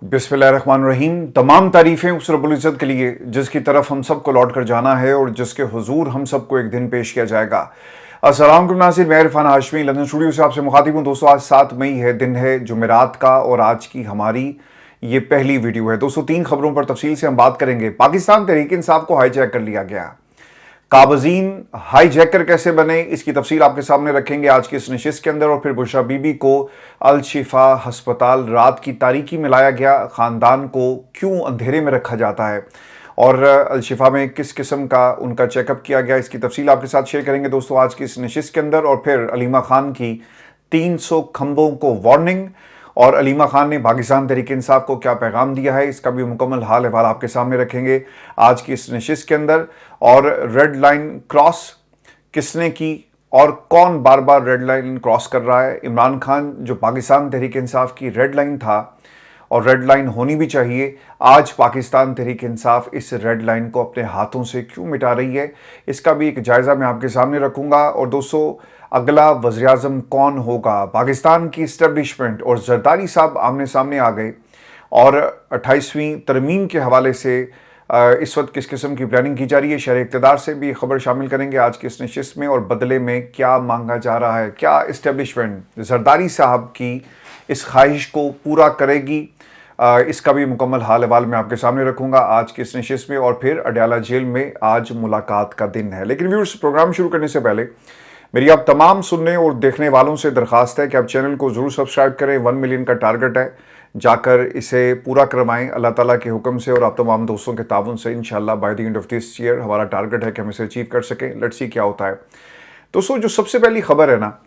बिस्मिल्लाहिर्रहमानिर्रहीम। तमाम तारीफ़ें उस रब्बुल इज़्ज़त के लिए जिसकी तरफ हम सबको लौट कर जाना है और जिसके हुजूर हम सबको एक दिन पेश किया जाएगा। अस्सलाम नाज़रीन, मैं इरफान हाशमी लंदन स्टूडियो से आपसे मुखातिब हूँ। दोस्तों, आज 7 मई है, दिन है जुमेरात का और आज की हमारी ये पहली वीडियो है। दोस्तों, 3 खबरों पर तफसील से हम बात करेंगे। पाकिस्तान तहरीक इंसाफ को हाईजैक कर लिया गया, काबजीन हाईजैकर कैसे बने, इसकी तफसील आपके सामने रखेंगे आज की इस नशिस्त के अंदर। और फिर बुशरा बीबी को अल शिफा अस्पताल रात की तारीकी में लाया गया, खानदान को क्यों अंधेरे में रखा जाता है और अल शिफा में किस किस्म का उनका चेकअप किया गया, इसकी तफसील आपके साथ शेयर करेंगे दोस्तों आज की इस नशिस्त के अंदर। और फिर अलीमा खान की 300 खंभों को वार्निंग और अलीमा खान ने पाकिस्तान तहरीक इंसाफ को क्या पैगाम दिया है, इसका भी मुकम्मल हाल अहवाल आपके सामने रखेंगे आज की इस नशिस्त के अंदर। और रेड लाइन क्रॉस किसने की और कौन बार बार रेड लाइन क्रॉस कर रहा है? इमरान खान जो पाकिस्तान तहरीक इंसाफ की रेड लाइन था और रेड लाइन होनी भी चाहिए, आज पाकिस्तान तहरीक इंसाफ इस रेड लाइन को अपने हाथों से क्यों मिटा रही है, इसका भी एक जायज़ा मैं आपके सामने रखूंगा। और दोस्तों, अगला वज़ीर आज़म कौन होगा? पाकिस्तान की इस्टेब्लिशमेंट और जरदारी साहब आमने सामने आ गए और 28वीं तरमीम के हवाले से इस वक्त किस किस्म की प्लानिंग की जा रही है, शहर इक़्तिदार से भी खबर शामिल करेंगे आज की इस नशिस्त में। और बदले में क्या मांगा जा रहा है, क्या इस्टेब्लिशमेंट जरदारी साहब की इस ख्वाहिश को पूरा करेगी, इसका भी मुकम्मल हाल अहवाल मैं आपके सामने रखूंगा आज की इस नशिस्त में। और फिर अडयाला जेल में आज मुलाकात का दिन है। लेकिन व्यूअर्स, प्रोग्राम शुरू करने से पहले मेरी आप तमाम सुनने और देखने वालों से दरख्वास्त है कि आप चैनल को ज़रूर सब्सक्राइब करें। 1 मिलियन का टारगेट है, जाकर इसे पूरा करवाएं अल्लाह ताला के हुक्म से और आप तमाम दोस्तों के ताउन से। इंशाल्लाह by the end of this year हमारा टारगेट है कि हम इसे अचीव कर सकें। लेट्स सी क्या होता है। दोस्तों, जो सबसे पहली खबर है ना,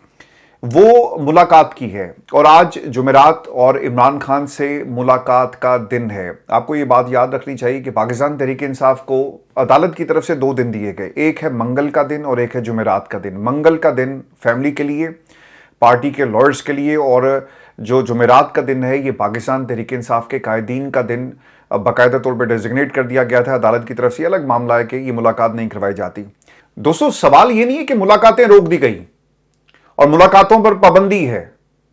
वो मुलाकात की है और आज जुमेरात और इमरान खान से मुलाकात का दिन है। आपको ये बात याद रखनी चाहिए कि पाकिस्तान तहरीक इंसाफ को अदालत की तरफ से 2 दिन दिए गए, एक है मंगल का दिन और एक है जुमेरात का दिन। मंगल का दिन फैमिली के लिए, पार्टी के लॉयर्स के लिए, और जो जुमेरात का दिन है ये पाकिस्तान तहरीक इंसाफ के कायदीन का दिन बाकायदा तौर पर डेजिग्नेट कर दिया गया था अदालत की तरफ से। अलग मामला है कि ये मुलाकात नहीं करवाई जाती। दोस्तों, सवाल ये नहीं है कि मुलाकातें रोक दी गई और मुलाकातों पर पाबंदी है।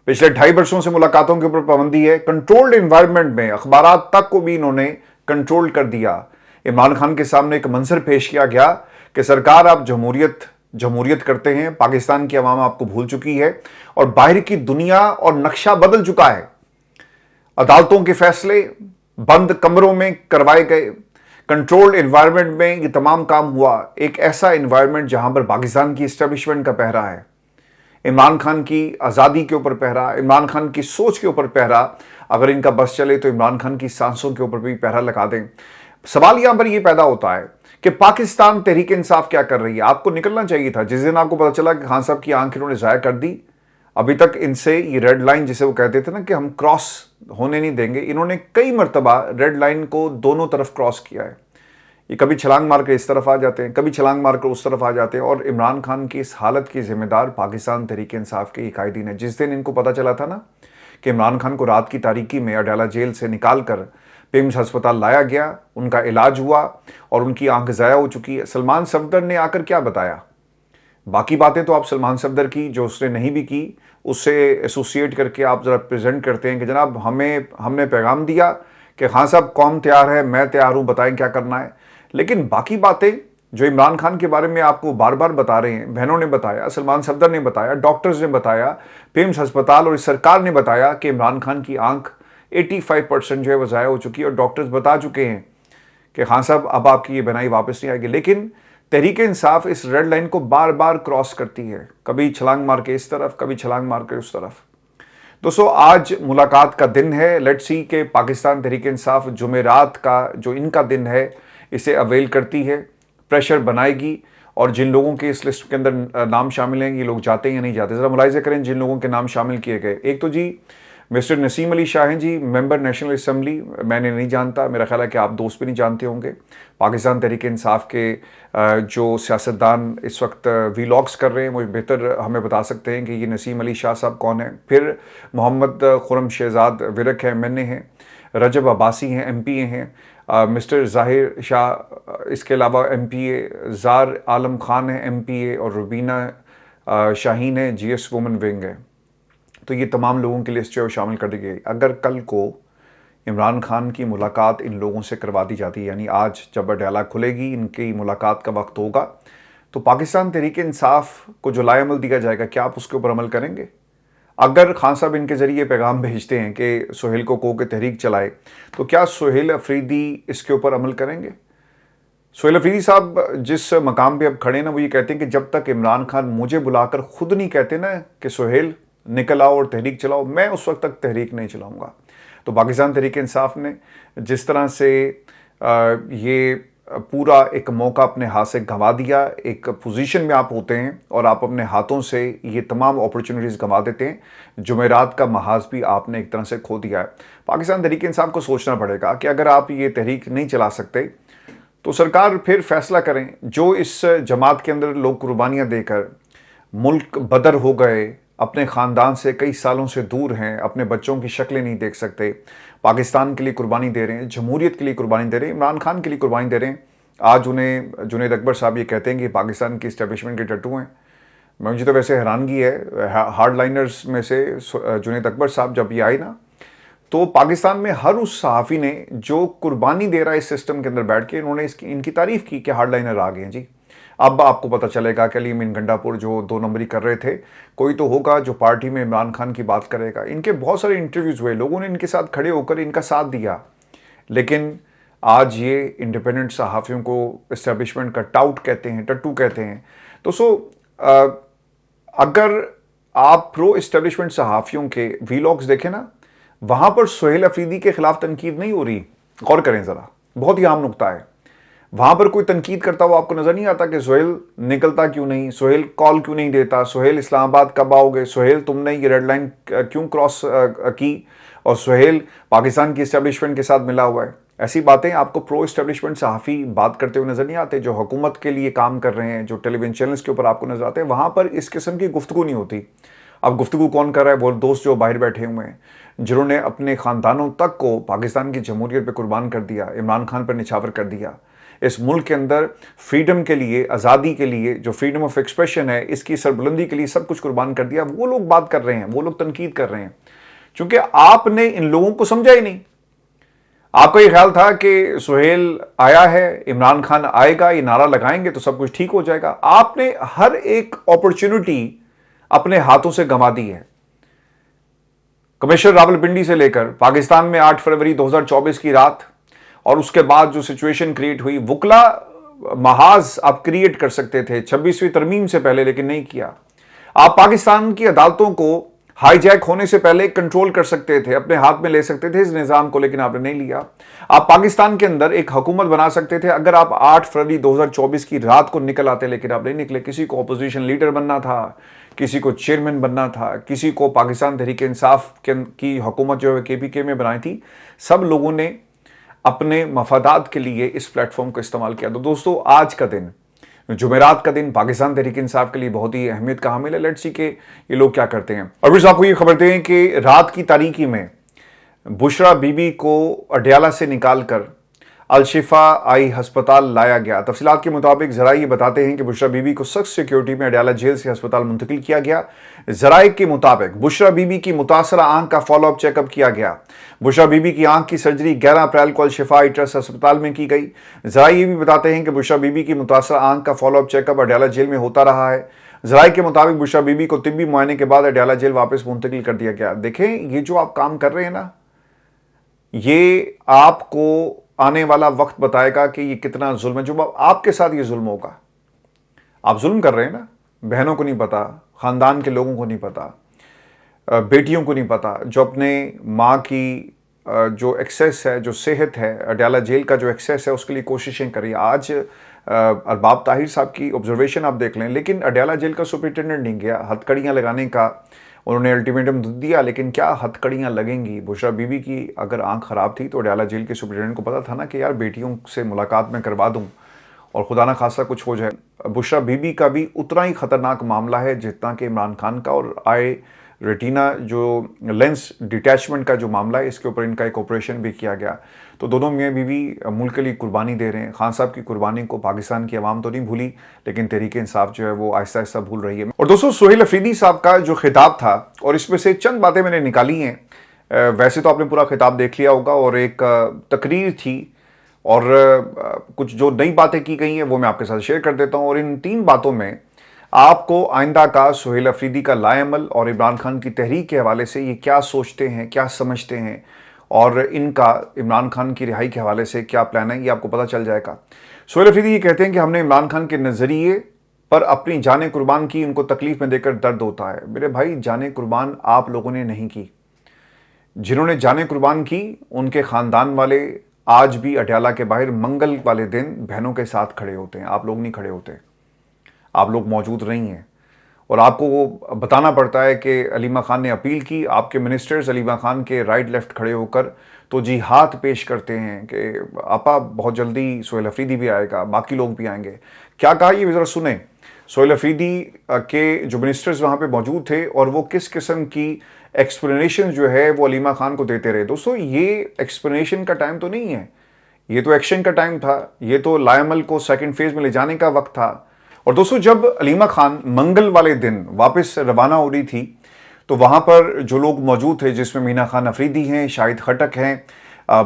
पिछले 2.5 वर्षों से मुलाकातों के ऊपर पाबंदी है। कंट्रोल्ड एनवायरनमेंट में अखबारात तक को भी इन्होंने कंट्रोल कर दिया। इमरान खान के सामने एक मंजर पेश किया गया कि सरकार आप जमहूरियत करते हैं, पाकिस्तान की अवाम आपको भूल चुकी है और बाहर की दुनिया और नक्शा बदल चुका है। अदालतों के फैसले बंद कमरों में करवाए गए, कंट्रोल्ड एनवायरनमेंट में ये तमाम काम हुआ। एक ऐसा एनवायरनमेंट जहां पर पाकिस्तान की एस्टेब्लिशमेंट का पहरा है, इमरान खान की आज़ादी के ऊपर पहरा, इमरान खान की सोच के ऊपर पहरा। अगर इनका बस चले तो इमरान खान की सांसों के ऊपर भी पहरा लगा दें। सवाल यहां पर यह पैदा होता है कि पाकिस्तान तहरीक इंसाफ क्या कर रही है? आपको निकलना चाहिए था जिस दिन आपको पता चला कि खान साहब की आंख इन्होंने ज़ाया कर दी। अभी तक इनसे ये रेड लाइन जिसे वो कहते थे ना कि हम क्रॉस होने नहीं देंगे, इन्होंने कई मरतबा रेड लाइन को दोनों तरफ क्रॉस किया है। ये कभी छलांग मारकर इस तरफ आ जाते हैं, कभी छलांग मारकर उस तरफ आ जाते हैं। और इमरान खान की इस हालत की जिम्मेदार पाकिस्तान तहरीक इंसाफ के कायदीन है। जिस दिन इनको पता चला था ना कि इमरान खान को रात की तारीकी में अडयाला जेल से निकाल कर पिम्स अस्पताल लाया गया, उनका इलाज हुआ और उनकी आंख ज़ाया हो चुकी है, सलमान सफदर ने आकर क्या बताया? बाकी बातें तो आप सलमान सफदर की जो उसने नहीं भी की उससे एसोसिएट करके आप ज़रा प्रेजेंट करते हैं कि जनाब हमने पैगाम दिया कि खान साहब कौम तैयार है, मैं तैयार हूँ, बताएं क्या करना है। लेकिन बाकी बातें जो इमरान खान के बारे में आपको बार बार बता रहे हैं, बहनों ने बताया, सलमान सफदर ने बताया, डॉक्टर्स ने बताया, पिम्स अस्पताल और इस सरकार ने बताया कि इमरान खान की आंख 85% जो है वो ज़ाया हो चुकी है और डॉक्टर्स बता चुके हैं कि खान साहब अब आपकी ये बनाई वापस नहीं आएगी। लेकिन तहरीक इंसाफ इस रेड लाइन को बार बार क्रॉस करती है, कभी छलांग मार के इस तरफ, कभी छलांग मार के उस तरफ। दोस्तों, आज मुलाकात का दिन है। लेट्स सी के पाकिस्तान तहरीक इंसाफ जुमेरात का जो इनका दिन है इसे अवेल करती है, प्रेशर बनाएगी और जिन लोगों के इस लिस्ट के अंदर नाम शामिल हैं ये लोग जाते हैं या नहीं जाते। ज़रा मुलाहिज़ा करें जिन लोगों के नाम शामिल किए गए। एक तो जी मिस्टर नसीम अली शाह हैं जी, मेंबर नेशनल असम्बली, मैंने नहीं जानता, मेरा ख्याल है कि आप दोस्त भी नहीं जानते होंगे। पाकिस्तान तहरीक इंसाफ के जो सियासतदान इस वक्त वीलॉग्स कर रहे हैं वो बेहतर हमें बता सकते हैं कि ये नसीम अली शाह साहब कौन है। फिर मोहम्मद खुरम शहजाद विरक है, MNA हैं, रजब अब्बासी हैं, MPA हैं, मिस्टर ज़ाहिर शाह इसके अलावा MPA, ज़ार आलम खान है MPA और रुबीना शाहीन है GS वुमेन विंग है। तो ये तमाम लोगों की लिस्ट जो है शामिल कर दी गई। अगर कल को इमरान खान की मुलाकात इन लोगों से करवा दी जाती है। यानी आज जब अडयाला खुलेगी, इनकी मुलाकात का वक्त होगा, तो पाकिस्तान तहरीक इंसाफ को जो लाएमल दिया जाएगा, क्या आप उसके ऊपर अमल करेंगे? अगर खान साहब इनके जरिए पैगाम भेजते हैं कि सुहेल को कहो कि तहरीक चलाए, तो क्या सुहेल अफरीदी इसके ऊपर अमल करेंगे? सुहेल अफरीदी साहब जिस मकाम पे अब खड़े ना, वो ये कहते हैं कि जब तक इमरान खान मुझे बुलाकर खुद नहीं कहते ना कि सुहेल निकल आओ और तहरीक चलाओ, मैं उस वक्त तक तहरीक नहीं चलाऊंगा। तो पाकिस्तान तहरीक इंसाफ ने जिस तरह से ये पूरा एक मौका अपने हाथ से गंवा दिया, एक पोजीशन में आप होते हैं और आप अपने हाथों से ये तमाम अपॉर्चुनिटीज़ गंवा देते हैं, जुमेरात का महाज भी आपने एक तरह से खो दिया है। पाकिस्तान तहरीक इंसाफ को सोचना पड़ेगा कि अगर आप ये तहरीक नहीं चला सकते तो सरकार फिर फैसला करें। जो इस जमात के अंदर लोग कुर्बानियाँ देकर मुल्क बदर हो गए, अपने ख़ानदान से कई सालों से दूर हैं, अपने बच्चों की शक्लें नहीं देख सकते, पाकिस्तान के लिए कुर्बानी दे रहे हैं, जमहूरियत के लिए कुर्बानी दे रहे हैं, इमरान खान के लिए कुर्बानी दे रहे हैं। आज उन्हें जुनैद अकबर साहब ये कहते हैं कि पाकिस्तान की इस्टेब्लिशमेंट के टट्टू हैं। मुझे तो वैसे हैरानगी है, हार्ड लाइनर्स में से जुनैद अकबर साहब जब ये आए ना, तो पाकिस्तान में हर उस सहाफ़ी ने जो कुर्बानी दे रहा है इस सिस्टम के अंदर बैठ के, इन्होंने इनकी तारीफ़ की कि हार्ड लाइनर आ गए हैं जी। अब आपको पता चलेगा कि अली अमीन गंडापुर जो 2 नंबरी कर रहे थे, कोई तो होगा जो पार्टी में इमरान खान की बात करेगा। इनके बहुत सारे इंटरव्यूज़ हुए, लोगों ने इनके साथ खड़े होकर इनका साथ दिया, लेकिन आज ये इंडिपेंडेंट सहाफ़ियों को इस्टेब्लिशमेंट का टाउट कहते हैं, टट्टू कहते हैं। तो अगर आप प्रो इस्टेब्लिशमेंट सहाफ़ियों के वीलॉग्स देखें ना, वहाँ पर सुहेल अफरीदी के खिलाफ तनकीद नहीं हो रही। गौर करें ज़रा, बहुत ही आम नुक्ता है। वहाँ पर कोई तनकीद करता हुआ आपको नज़र नहीं आता कि सुहेल निकलता क्यों नहीं, सुहेल कॉल क्यों नहीं देता, सुहेल इस्लामाबाद कब आओगे, सुहेल तुमने ये रेड लाइन क्यों क्रॉस की, और सुहेल पाकिस्तान की इस्टेब्लिशमेंट के साथ मिला हुआ है। ऐसी बातें आपको प्रो इस्टेब्लिशमेंट सहाफ़ी बात करते हुए नज़र नहीं आते, जो हुकूमत के लिए काम कर रहे हैं, जो टेलीविजन चैनल्स के ऊपर आपको नज़र आते हैं। वहाँ पर इस किस्म की गुफ्तगू नहीं होती। अब गुफ्तगू कौन कर रहा है? वो दोस्त जो बाहर बैठे हुए हैं, जिन्होंने अपने ख़ानदानों तक को पाकिस्तान की जमहूरियत पर कुर्बान कर दिया, इमरान खान पर निछावर कर दिया। इस मुल्क के अंदर फ्रीडम के लिए, आज़ादी के लिए, जो फ्रीडम ऑफ एक्सप्रेशन है, इसकी सरबुलंदी के लिए सब कुछ कुर्बान कर दिया। वो लोग बात कर रहे हैं, वो लोग तनकीद कर रहे हैं, क्योंकि आपने इन लोगों को समझा ही नहीं। आपका ये ख्याल था कि सुहेल आया है, इमरान खान आएगा, ये नारा लगाएंगे तो सब कुछ ठीक हो जाएगा। आपने हर एक अपॉर्चुनिटी अपने हाथों से गंवा दी है। कमिश्नर रावलपिंडी से लेकर पाकिस्तान में 8 फरवरी 2024 की रात और उसके बाद जो सिचुएशन क्रिएट हुई, वुकला महाज आप क्रिएट कर सकते थे 26वीं तरमीम से पहले, लेकिन नहीं किया। आप पाकिस्तान की अदालतों को हाईजैक होने से पहले कंट्रोल कर सकते थे, अपने हाथ में ले सकते थे इस निज़ाम को, लेकिन आपने नहीं लिया। आप पाकिस्तान के अंदर एक हुकूमत बना सकते थे अगर आप 8 फरवरी 2024 की रात को निकल आते, लेकिन आप नहीं निकले। किसी को अपोजिशन लीडर बनना था, किसी को चेयरमैन बनना था, किसी को पाकिस्तान तहरीक इंसाफ की हुकूमत जो है KPK में बनाई थी। सब लोगों ने अपने मफादात के लिए इस प्लेटफॉर्म को इस्तेमाल किया। तो दोस्तों, आज का दिन, जुमेरात का दिन, पाकिस्तान तहरीक इंसाफ के लिए बहुत ही अहमियत का हामिल है। लेट्स सी के ये लोग क्या करते हैं। और फिर आपको ये खबर दें कि रात की तारीकी में बुशरा बीबी को अडयाला से निकालकर अलशिफा आई हस्पताल लाया गया। तफसीलात के मुताबिक ज़राए बताते हैं कि बुशरा बीबी को सख्त सिक्योरिटी में अडयाला जेल से अस्पताल मुंतकिल किया गया। ज़राए के मुताबिक बुशरा बीबी की मुतासरा आंख का फॉलोअप चेकअप किया गया। बुशरा बीबी की आंख की सर्जरी 11 अप्रैल को अलशिफा आई ट्रस्ट अस्पताल में की गई। ज़राए ये भी बताते हैं कि बुशरा बीबी की मुतासरा आंख का फॉलोअप चेकअप अडयाला जेल में होता रहा है। ज़राए के मुताबिक बुशरा बीबी को तिब्बी मुआयने के बाद अडयाला जेल वापस मुंतकिल कर दिया गया। देखें, ये जो आप काम कर रहे हैं ना, ये आपको आने वाला वक्त बताएगा कि ये कितना जुल्म है। जो आपके साथ ये जुल्म होगा, आप जुल्म कर रहे हैं ना, बहनों को नहीं पता, ख़ानदान के लोगों को नहीं पता, बेटियों को नहीं पता, जो अपने माँ की जो एक्सेस है, जो सेहत है, अडयाला जेल का जो एक्सेस है, उसके लिए कोशिशें करी। आज अरबाब ताहिर साहब की ऑब्जर्वेशन आप देख लें, लेकिन अडयाला जेल का सुपरिटेंडेंट नहीं गया। हथकड़ियाँ लगाने का उन्होंने अल्टीमेटम दिया, लेकिन क्या हथकड़ियाँ लगेंगी? बुशरा बीबी की अगर आंख ख़राब थी तो अडयाला जेल के सुपरिटेंडेंट को पता था ना कि यार बेटियों से मुलाकात में करवा दूँ और खुदा ना खासा कुछ हो जाए। बुशरा बीबी का भी उतना ही ख़तरनाक मामला है जितना कि इमरान खान का, और आई रेटिना जो लेंस डिटैचमेंट का जो मामला है, इसके ऊपर इनका एक ऑपरेशन भी किया गया। तो दोनों मियाँ बीवी मुल्क के लिए कुर्बानी दे रहे हैं। खान साहब की कुर्बानी को पाकिस्तान की आवाम तो नहीं भूली, लेकिन तहरीक इंसाफ जो है वो आहिस्ता आहिस्ता भूल रही है। और दोस्तों, सुहेल अफरीदी साहब का जो खिताब था, और इसमें से चंद बातें मैंने निकाली हैं वैसे तो आपने पूरा खिताब देख लिया होगा और एक तकरीर थी और कुछ जो नई बातें की गई हैं वो मैं आपके साथ शेयर कर देता हूं। और इन 3 बातों में आपको आइंदा का सुहेल अफरीदी का लाएमल और इमरान खान की तहरीक के हवाले से ये क्या सोचते हैं, क्या समझते हैं और इनका इमरान खान की रिहाई के हवाले से क्या प्लान है, ये आपको पता चल जाएगा। सुहेल अफरीदी ये कहते हैं कि हमने इमरान खान के नज़रिए पर अपनी जानें कुर्बान की, उनको तकलीफ में देकर दर्द होता है। मेरे भाई, जानें कुर्बान आप लोगों ने नहीं की। जिन्होंने जानें कुर्बान की उनके ख़ानदान वाले आज भी अडयाला के बाहर मंगल वाले दिन बहनों के साथ खड़े होते हैं। आप लोग नहीं खड़े होते, आप लोग मौजूद नहीं हैं। और आपको वो बताना पड़ता है कि अलीमा खान ने अपील की, आपके मिनिस्टर्स अलीमा खान के राइट लेफ्ट खड़े होकर तो जी हाथ पेश करते हैं कि आपा बहुत जल्दी सुहेल अफरीदी भी आएगा, बाकी लोग भी आएंगे। क्या कहा ये ज़रा सुने। सुहेल अफरीदी के जो मिनिस्टर्स वहाँ पे मौजूद थे और वो किस किस्म की एक्सप्लेनेशन जो है वो अलीमा खान को देते रहे। दोस्तों, ये एक्सप्लेनेशन का टाइम तो नहीं है, ये तो एक्शन का टाइम था, ये तो लाएमल को सेकंड फेज में ले जाने का वक्त था। और दोस्तों, जब अलीमा खान मंगल वाले दिन वापस रवाना हो रही थी तो वहां पर जो लोग मौजूद थे, जिसमें मीना खान अफरीदी हैं, शाहिद खटक हैं,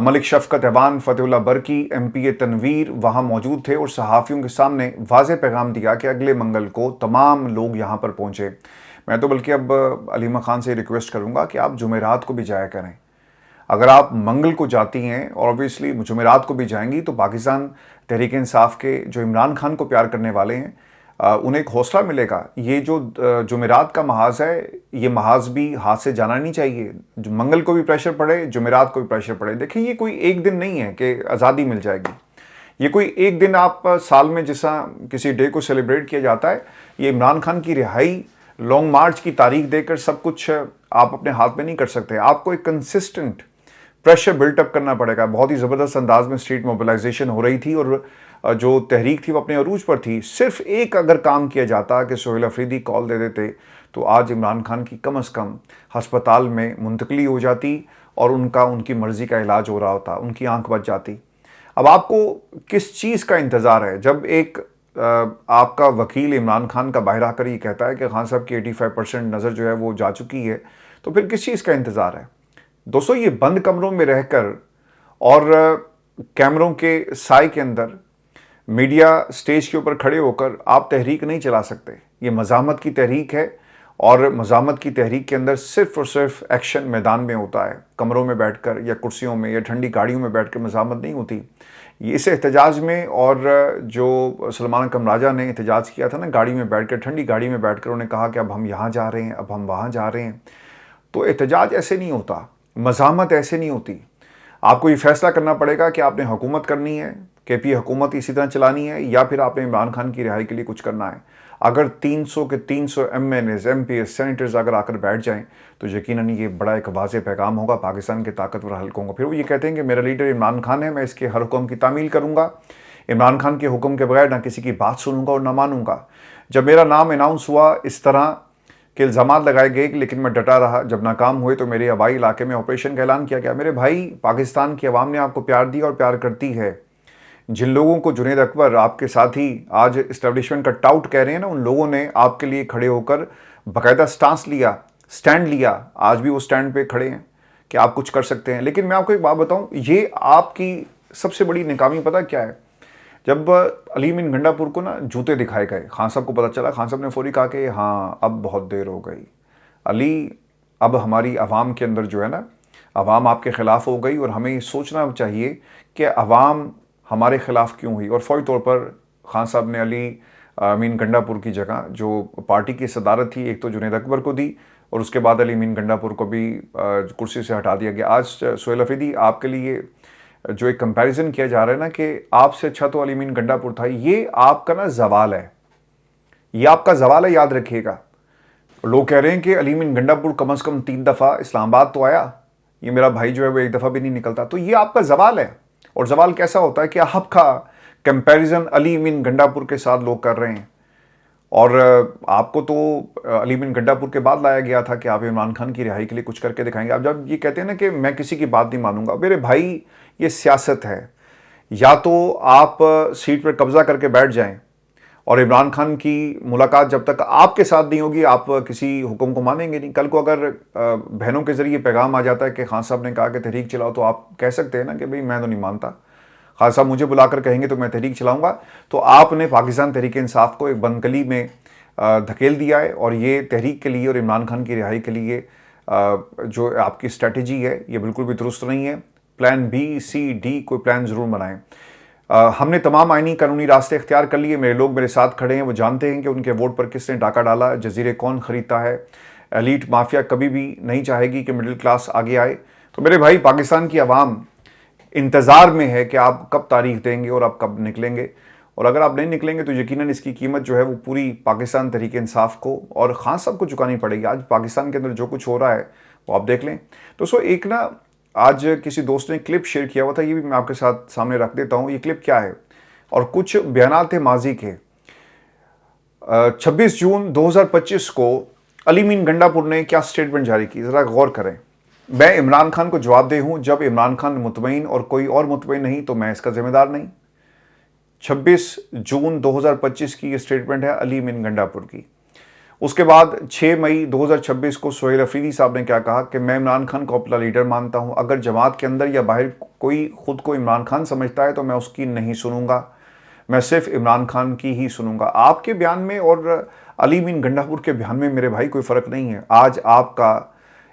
मलिक शफकत ऐवान, फतेहुल्लाह बरकी, MP तनवीर वहां मौजूद थे और सहाफ़ियों के सामने वाज़ेह पैगाम दिया कि अगले मंगल को तमाम लोग यहां पर पहुंचे। मैं तो बल्कि अब अलीमा खान से रिक्वेस्ट करूंगा कि आप जुमेरात को भी जाया करें। अगर आप मंगल को जाती हैं और ऑब्वियसली जुमेरात को भी जाएंगी तो पाकिस्तान तहरीक इंसाफ के जो इमरान खान को प्यार करने वाले हैं उन्हें एक हौसला मिलेगा। ये जो जुमेरात का महाज है, ये महाज भी हाथ से जाना नहीं चाहिए। जो मंगल को भी प्रेशर पड़े, जुमेरात को भी प्रेशर पड़े। देखिए, ये कोई एक दिन नहीं है कि आज़ादी मिल जाएगी। ये कोई एक दिन आप साल में जैसा किसी डे को सेलिब्रेट किया जाता है, ये इमरान खान की रिहाई लॉन्ग मार्च की तारीख देकर सब कुछ आप अपने हाथ में नहीं कर सकते। आपको एक कंसिस्टेंट प्रेशर बिल्टअप करना पड़ेगा। बहुत ही ज़बरदस्त अंदाज में स्ट्रीट मोबिलाइजेशन हो रही थी और जो तहरीक थी वो अपने अरूज पर थी। सिर्फ एक अगर काम किया जाता कि सुहेल अफरीदी कॉल दे देते तो आज इमरान खान की कम से कम हस्पताल में मुंतकली हो जाती और उनकी मर्ज़ी का इलाज हो रहा होता, उनकी आंख बच जाती। अब आपको किस चीज़ का इंतज़ार है? जब एक आपका वकील इमरान खान का बाहर आकर ये कहता है कि खान साहब की 85% नज़र जो है वो जा चुकी है, तो फिर किस चीज़ का इंतज़ार है? दोस्तों, ये बंद कमरों में रहकर और कैमरों के साए के अंदर मीडिया स्टेज के ऊपर खड़े होकर आप तहरीक नहीं चला सकते। ये मज़ाहमत की तहरीक है और मज़ाहमत की तहरीक के अंदर सिर्फ और सिर्फ एक्शन मैदान में होता है। कमरों में बैठकर या कुर्सियों में या ठंडी गाड़ियों में बैठकर मज़ाहमत नहीं होती। ये इस एहतजाज में, और जो सलमान कमराजा ने एहतजाज किया था ना, गाड़ी में बैठकर, ठंडी गाड़ी में बैठकर उन्होंने कहा कि अब हम यहाँ जा रहे हैं, अब हम वहाँ जा रहे हैं, तो एहतजाज ऐसे नहीं होता, मज़ाहमत ऐसे नहीं होती। आपको ये फैसला करना पड़ेगा कि आपने हुकूमत करनी है, KP हुकूमत इसी तरह चलानी है, या फिर आपने इमरान खान की रिहाई के लिए कुछ करना है। अगर 300 के 300 MNAs, MPs, सेनेटर्स अगर आकर बैठ जाएं तो यकीनन ये बड़ा एक वाज़ेह पैगाम होगा पाकिस्तान के ताकतवर हल्कों को। फिर वो ये कहते हैं कि मेरा लीडर इमरान खान है, मैं इसके हर हुक्म की तामील करूँगा, इमरान खान के हुक्म के बगैर ना किसी की बात सुनूंगा और ना मानूंगा। जब मेरा नाम अनाउंस हुआ, इस तरह के इल्ज़ामात लगाए गए, लेकिन मैं डटा रहा। जब नाकाम हुए तो मेरे हवाई इलाके में ऑपरेशन का ऐलान किया गया। मेरे भाई, पाकिस्तान की आवाम ने आपको प्यार दिया और प्यार करती है। जिन लोगों को जुनैद अकबर आपके साथी आज इस्टेब्लिशमेंट का टाउट कह रहे हैं ना, उन लोगों ने आपके लिए खड़े होकर बाकायदा स्टैंड लिया। आज भी वो स्टैंड पे खड़े हैं कि आप कुछ कर सकते हैं। लेकिन मैं आपको एक बात बताऊं, ये आपकी सबसे बड़ी नाकामी पता क्या है? जब अली मीन गंडापुर को ना जूते दिखाए गए, खान साहब को पता चला, खान साहब ने फौरी कहा कि हाँ, अब बहुत देर हो गई अली, अब हमारी आवाम के अंदर जो है ना, आवाम आपके ख़िलाफ़ हो गई और हमें सोचना चाहिए कि आवाम हमारे ख़िलाफ़ क्यों हुई। और फौरी तौर पर खान साहब ने अली मीन गंडापुर की जगह जो पार्टी की सदारत थी, एक तो जुनैद अकबर को दी और उसके बाद अली मीन गंडापुर को भी कुर्सी से हटा दिया गया। आज सुहेल अफरीदी आपके लिए जो एक कंपैरिजन किया जा रहा है ना कि आपसे अच्छा तो अली मीन गंडापुर था, ये आपका ना जवाल है, ये आपका जवाल है, याद रखिएगा। लोग कह रहे हैं कि अली मीन गंडापुर कम से कम 3 दफ़ा इस्लामाबाद तो आया, ये मेरा भाई जो है वो एक दफ़ा भी नहीं निकलता, तो ये आपका जवाल है। और जवाल कैसा होता है कि आपका कंपैरिजन अली मीन गंडापुर के साथ लोग कर रहे हैं, और आपको तो अली मीन गंडापुर के बाद लाया गया था कि आप इमरान खान की रिहाई के लिए कुछ करके दिखाएंगे। आप जब ये कहते हैं ना कि मैं किसी की बात नहीं मानूंगा, मेरे भाई ये सियासत है। या तो आप सीट पर कब्जा करके बैठ जाएं और इमरान खान की मुलाकात जब तक आपके साथ नहीं होगी आप किसी हुक्म को मानेंगे नहीं। कल को अगर बहनों के जरिए पैगाम आ जाता है कि खान साहब ने कहा कि तहरीक चलाओ, तो आप कह सकते हैं ना कि भाई मैं तो नहीं मानता, खान साहब मुझे बुलाकर कहेंगे तो मैं तहरीक चलाऊंगा। तो आपने पाकिस्तान तहरीक इंसाफ को एक बंदकली में धकेल दिया है, और ये तहरीक के लिए और इमरान खान की रिहाई के लिए जो आपकी स्ट्रेटजी है ये बिल्कुल भी दुरुस्त नहीं है। प्लान बी, सी, डी कोई प्लान ज़रूर बनाएं। हमने तमाम आइनी कानूनी रास्ते इख्तियार कर लिए। मेरे लोग मेरे साथ खड़े हैं, वो जानते हैं कि उनके वोट पर किसने डाका डाला, जजीरे कौन खरीदता है। एलीट माफिया कभी भी नहीं चाहेगी कि मिडिल क्लास आगे आए। तो मेरे भाई, पाकिस्तान की आवाम इंतज़ार में है कि आप कब तारीख देंगे और आप कब निकलेंगे। और अगर आप नहीं निकलेंगे तो यकीनन इसकी कीमत जो है वो पूरी पाकिस्तान तहरीक इंसाफ को और खान साहब को चुकानी पड़ेगी। आज पाकिस्तान के अंदर जो कुछ हो रहा है वो आप देख लें। दोस्तों, एक ना आज किसी दोस्त ने क्लिप शेयर किया हुआ था, ये भी मैं आपके साथ सामने रख देता हूँ। ये क्लिप क्या है और कुछ बयान थे माजी के। 26 जून 2025 को अली मीन गंडापुर ने क्या स्टेटमेंट जारी की, ज़रा गौर करें। मैं इमरान खान को जवाबदेह हूँ, जब इमरान खान मुतमईन और कोई और मुतमईन नहीं तो मैं इसका जिम्मेदार नहीं। 26 जून 2025 की ये स्टेटमेंट है अली मीन गंडापुर की। उसके बाद 6 मई 2026 को सोहेल अफरीदी साहब ने क्या कहा कि मैं इमरान खान को अपना लीडर मानता हूं, अगर जमात के अंदर या बाहर कोई खुद को इमरान खान समझता है तो मैं उसकी नहीं सुनूंगा, मैं सिर्फ इमरान खान की ही सुनूंगा। आपके बयान में और अली मीन गंडापुर के बयान में मेरे भाई कोई फ़र्क नहीं है। आज आपका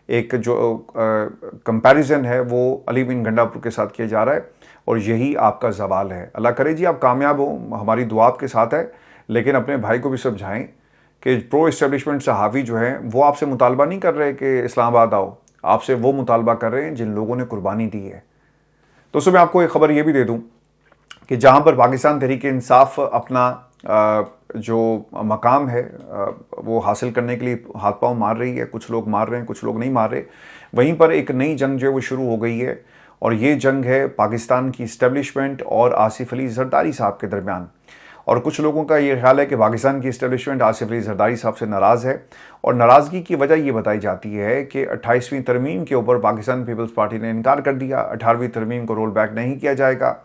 एक जो कंपैरिजन है वो अली मीन गंडापुर के साथ किया जा रहा है, और यही आपका ज़वाल है। अल्लाह करे जी आप कामयाब हो, हमारी दुआ आपके साथ है। लेकिन अपने भाई को भी समझाएं कि प्रो इस्टेब्लिशमेंट सहाफ़ी जो हैं वो आपसे मुतालबा नहीं कर रहे कि इस्लामाबाद आओ, आपसे वो मुतालबा कर रहे हैं जिन लोगों ने कुर्बानी दी है। दोस्तों, मैं आपको एक ख़बर ये भी दे दूं कि जहां पर पाकिस्तान तहरीक इंसाफ अपना जो मकाम है वो हासिल करने के लिए हाथ पांव मार रही है, कुछ लोग मार रहे हैं, कुछ लोग नहीं मार रहे, वहीं पर एक नई जंग जो है वो शुरू हो गई है। और ये जंग है पाकिस्तान की इस्टेब्लिशमेंट और आसिफ अली जरदारी साहब के दरमियान। और कुछ लोगों का ये ख्याल है कि पाकिस्तान की इस्टेब्लिशमेंट आसिफ अली जरदारी साहब से नाराज़ है, और नाराज़गी की वजह ये बताई जाती है कि 28वीं तरमीम के ऊपर पाकिस्तान पीपल्स पार्टी ने इनकार कर दिया। 18वीं तरमीम को रोल बैक नहीं किया जाएगा।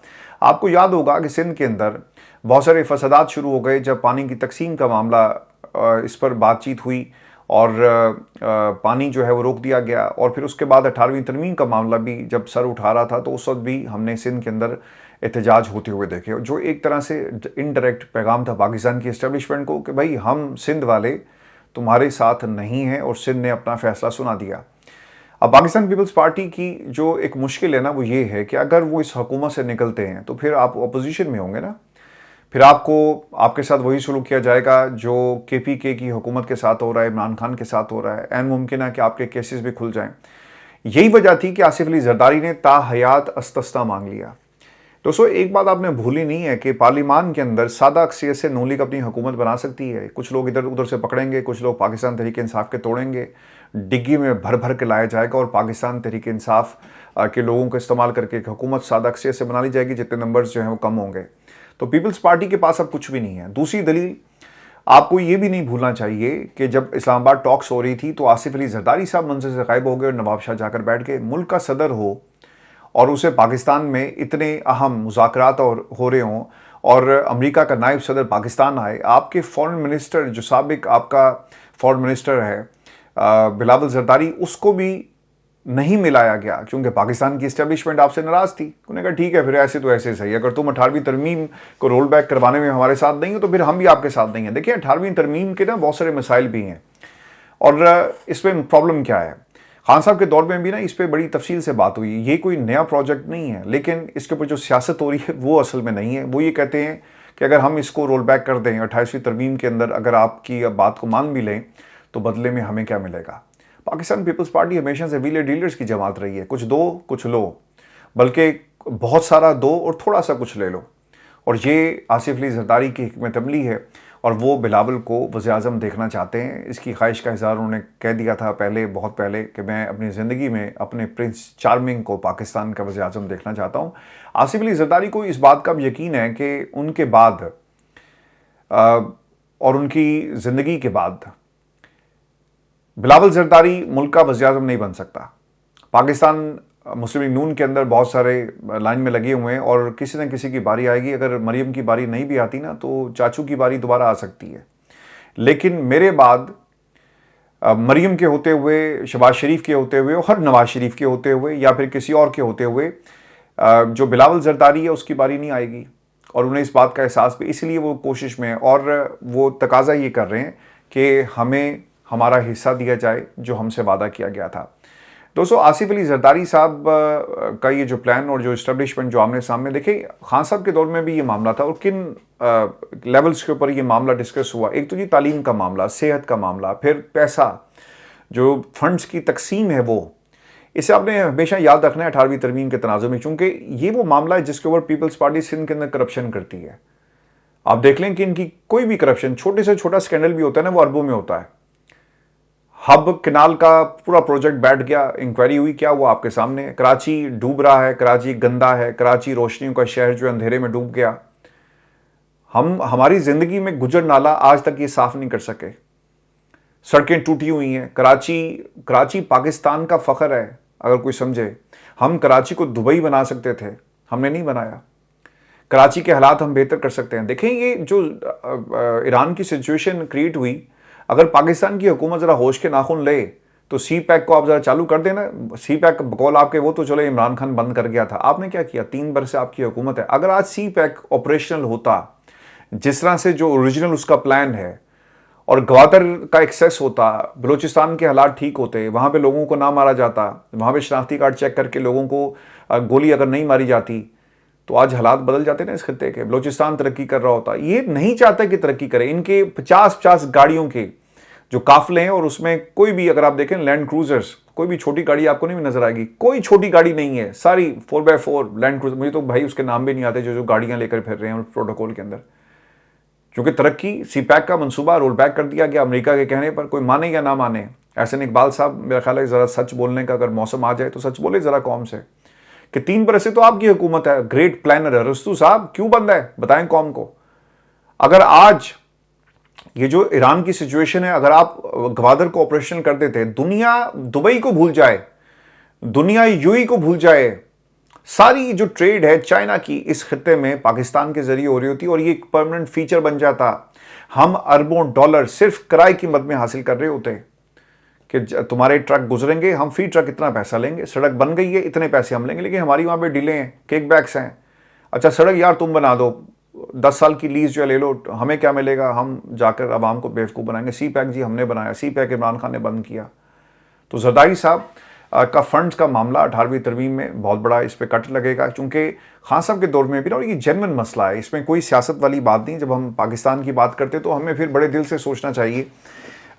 आपको याद होगा कि सिंध के अंदर बहुत सारे फसादात शुरू हो गए जब पानी की तकसीम का मामला, इस पर बातचीत हुई और पानी जो है वो रोक दिया गया। और फिर उसके बाद 18वीं तरमीम का मामला भी जब सर उठा रहा था तो उस वक्त भी हमने सिंध के अंदर एहतजाज होते हुए देखे, जो एक तरह से इनडायरेक्ट पैगाम था पाकिस्तान की इस्टेब्लिशमेंट को कि भाई हम सिंध वाले तुम्हारे साथ नहीं हैं, और सिंध ने अपना फैसला सुना दिया। अब पाकिस्तान पीपल्स पार्टी की जो एक मुश्किल है ना वो ये है कि अगर वो इस हुकूमत से निकलते हैं तो फिर आप अपोजिशन में होंगे ना, फिर आपके साथ वही सलूक किया जाएगा जो KPK की हुकूमत के साथ हो रहा है, इमरान खान के साथ हो रहा है। ऐन मुमकिन है कि आपके केसेस भी खुल जाएं। यही वजह थी कि आसिफ अली जरदारी ने ताहयात अस्तस्ता मांग लिया। दोस्तों, एक बात आपने भूली नहीं है कि पार्लियामान के अंदर सादा अक्सरियत से नून लीग अपनी हुकूमत बना सकती है। कुछ लोग इधर उधर से पकड़ेंगे, कुछ लोग पाकिस्तान तहरीक इंसाफ के तोड़ेंगे, डिग्गी में भर भर के लाया जाएगा और पाकिस्तान तहरीक इंसाफ के लोगों को इस्तेमाल करके एक हुकूमत सादा अक्सरियत से बना ली जाएगी, जितने नंबर्स जो हैं वो कम होंगे। तो पीपल्स पार्टी के पास अब कुछ भी नहीं है। दूसरी दलील आपको ये भी नहीं भूलना चाहिए कि जब इस्लामाबाद टॉक्स हो रही थी तो आसिफ अली जरदारी साहब मंजर से गायब हो गए और नवाब शाह जाकर बैठ गए। मुल्क का सदर हो और उसे पाकिस्तान में इतने अहम मुज़ाकरात और हो रहे हों और अमेरिका का नायब सदर पाकिस्तान आए, आपके फॉरेन मिनिस्टर जो साबिक आपका फॉरेन मिनिस्टर है बिलावल जरदारी, उसको भी नहीं मिलाया गया क्योंकि पाकिस्तान की इस्टेब्लिशमेंट आपसे नाराज़ थी। उन्होंने कहा ठीक है फिर ऐसे तो ऐसे सही, अगर तुम 18वीं तरमीम को रोल बैक करवाने में हमारे साथ नहीं हो तो फिर हम भी आपके साथ नहीं हैं। देखिए 18वीं तरमीम के ना बहुत सारे मसाइल भी हैं और इसमें प्रॉब्लम क्या है। खान साहब के दौर में भी ना इस पर बड़ी तफसील से बात हुई। ये कोई नया प्रोजेक्ट नहीं है, लेकिन इसके ऊपर जो सियासत हो रही है वो असल में नहीं है। वो ये कहते हैं कि अगर हम इसको रोल बैक कर दें 28वीं तरमीम के अंदर, अगर आपकी बात को मान भी लें तो बदले में हमें क्या मिलेगा। पाकिस्तान पीपल्स पार्टी हमेशा से व्हीलर डीलर्स की जमात रही है, कुछ दो कुछ लो, बल्कि बहुत सारा दो और थोड़ा सा कुछ ले लो। और ये आसिफ अली जरदारी की हिकमत अमली है और वो बिलावल को वज़ीर-ए-आज़म देखना चाहते हैं। इसकी ख्वाहिश का इज़हार उन्होंने कह दिया था पहले, बहुत पहले, कि मैं अपनी ज़िंदगी में अपने प्रिंस चार्मिंग को पाकिस्तान का वज़ीर-ए-आज़म देखना चाहता हूँ। आसिफ अली जरदारी को इस बात का भी यकीन है कि उनके बाद और उनकी ज़िंदगी के बाद बिलावल जरदारी मुल्क का वज़ीर-ए-आज़म नहीं बन सकता। पाकिस्तान मुस्लिम लीग नून के अंदर बहुत सारे लाइन में लगे हुए हैं और किसी न किसी की बारी आएगी। अगर मरियम की बारी नहीं भी आती ना तो चाचू की बारी दोबारा आ सकती है। लेकिन मेरे बाद मरियम के होते हुए, शहबाज शरीफ के होते हुए और नवाज शरीफ के होते हुए या फिर किसी और के होते हुए जो बिलावल जरदारी है उसकी बारी नहीं आएगी। और उन्हें इस बात का एहसास भी, इसलिए वो कोशिश में है और वो तकाजा ये कर रहे हैं कि हमें हमारा हिस्सा दिया जाए जो हमसे वादा किया गया था। दोस्तों, आसिफ अली जरदारी साहब का ये जो प्लान और जो इस्टेब्लिशमेंट जो आमने सामने, देखिए खान साहब के दौर में भी ये मामला था और किन लेवल्स के ऊपर ये मामला डिस्कस हुआ। एक तो जी तालीम का मामला, सेहत का मामला, फिर पैसा, जो फंड्स की तकसीम है वो, इसे आपने हमेशा याद रखना है 18वीं तरमीम के तनाज़ुर में, क्योंकि ये वो मामला है जिसके ऊपर पीपल्स पार्टी सिंध के अंदर करप्शन करती है। आप देख लें कि इनकी कोई भी करप्शन, छोटे से छोटा स्कैंडल भी होता है ना, वो अरबों में होता है। हब किनाल का पूरा प्रोजेक्ट बैठ गया, इंक्वायरी हुई, क्या हुआ आपके सामने। कराची डूब रहा है, कराची गंदा है, कराची रोशनियों का शहर जो अंधेरे में डूब गया। हम हमारी जिंदगी में गुजर नाला आज तक ये साफ नहीं कर सके। सड़कें टूटी हुई हैं। कराची पाकिस्तान का फख्र है, अगर कोई समझे। हम कराची को दुबई बना सकते थे, हमने नहीं बनाया। कराची के हालात हम बेहतर कर सकते हैं। देखें, ये जो ईरान की सिचुएशन क्रिएट हुई, अगर पाकिस्तान की हुकूमत ज़रा होश के नाखून ले तो सी पैक को आप ज़रा चालू कर देना। सी पैक बकौल आपके वो तो चलो इमरान खान बंद कर गया था, आपने क्या किया? 3 बरस से आपकी हुकूमत है। अगर आज सी पैक ऑपरेशनल होता जिस तरह से जो ओरिजिनल उसका प्लान है और ग्वादर का एक्सेस होता, बलूचिस्तान के हालात ठीक होते, वहाँ पे लोगों को ना मारा जाता, वहाँ पे शनाख्ती कार्ड चेक करके लोगों को गोली अगर नहीं मारी जाती, तो आज हालात बदल जाते ना इस खत्ते के। बलूचिस्तान तरक्की कर रहा होता। ये नहीं चाहता कि तरक्की करे। इनके 50-50 गाड़ियों के जो काफिले हैं और उसमें कोई भी, अगर आप देखें लैंड क्रूजर्स, कोई भी छोटी गाड़ी आपको नहीं नजर आएगी। कोई छोटी गाड़ी नहीं है, सारी 4x4 लैंड क्रूजर। मुझे तो भाई उसके नाम भी नहीं आते जो गाड़ियां लेकर फिर रहे हैं प्रोटोकॉल के अंदर। क्योंकि तरक्की, सी पैक का मंसूबा रोल बैक कर दिया गया अमेरिका के कहने पर, कोई माने या ना माने। एहसन इकबाल साहब, मेरा ख्याल है जरा सच बोलने का अगर मौसम आ जाए तो सच बोले जरा कौम से कि 3 बरस से तो आपकी हुकूमत है, ग्रेट प्लानर है। रस्तू साहब क्यों बंद है, बताएं कौम को। अगर आज ये जो ईरान की सिचुएशन है, अगर आप ग्वादर को ऑपरेशनल कर देते, दुनिया दुबई को भूल जाए, दुनिया यूएई को भूल जाए, सारी जो ट्रेड है चाइना की इस खत्ते में पाकिस्तान के जरिए हो रही होती और ये एक परमानेंट फीचर बन जाता। हम अरबों डॉलर सिर्फ किराए की मद में हासिल कर रहे होते कि तुम्हारे ट्रक गुजरेंगे, हम फी ट्रक इतना पैसा लेंगे, सड़क बन गई है इतने पैसे हम लेंगे, लेकिन हमारी वहाँ पे डिले हैं, किक बैक्स हैं। अच्छा सड़क यार तुम बना दो, 10 साल की लीज जो ले लो, हमें क्या मिलेगा, हम जाकर आवाम को बेवकूफ़ बनाएंगे। सी पैक जी हमने बनाया, सी पैक इमरान खान ने बंद किया। तो जरदारी साहब का फंड्स का मामला 18वीं तरमीम में बहुत बड़ा इस पर कट लगेगा, क्योंकि खान साहब के दौर में भी ना, और ये जेन्युइन मसला है, इसमें कोई सियासत वाली बात नहीं। जब हम पाकिस्तान की बात करते तो हमें फिर बड़े दिल से सोचना चाहिए।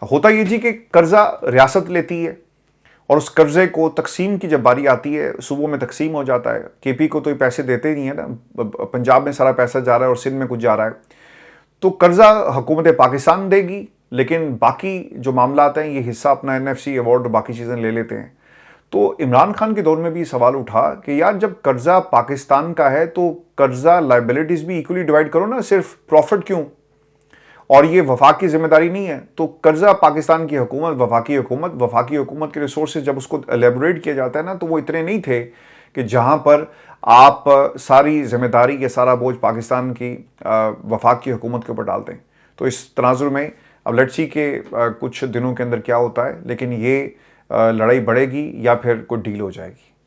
होता ये जी कि कर्जा रियासत लेती है और उस कर्जे को तकसीम की जब बारी आती है, सूबों में तकसीम हो जाता है। केपी को तो ये पैसे देते ही नहीं है ना, पंजाब में सारा पैसा जा रहा है और सिंध में कुछ जा रहा है, तो कर्जा हुकूमत पाकिस्तान देगी, लेकिन बाकी जो मामला आते हैं ये हिस्सा अपना NFC अवार्ड और बाकी चीज़ें ले लेते हैं। तो इमरान खान के दौर में भी सवाल उठा कि यार जब कर्जा पाकिस्तान का है तो कर्जा लाइबिलिटीज भी इक्वली डिवाइड करो ना, सिर्फ प्रॉफिट क्यों? और ये वफाक की जिम्मेदारी नहीं है। तो कर्जा पाकिस्तान की हुकूमत, वफाकी हुकूमत के रिसोर्सेज जब उसको एलेबोरेट किया जाता है ना, तो वो इतने नहीं थे कि जहां पर आप सारी जिम्मेदारी या सारा बोझ पाकिस्तान की वफाक की हुकूमत के ऊपर डाल दें। तो इस तनाजुर में अब लेट्स सी के कुछ दिनों के अंदर क्या होता है, लेकिन ये लड़ाई बढ़ेगी या फिर कोई डील हो जाएगी।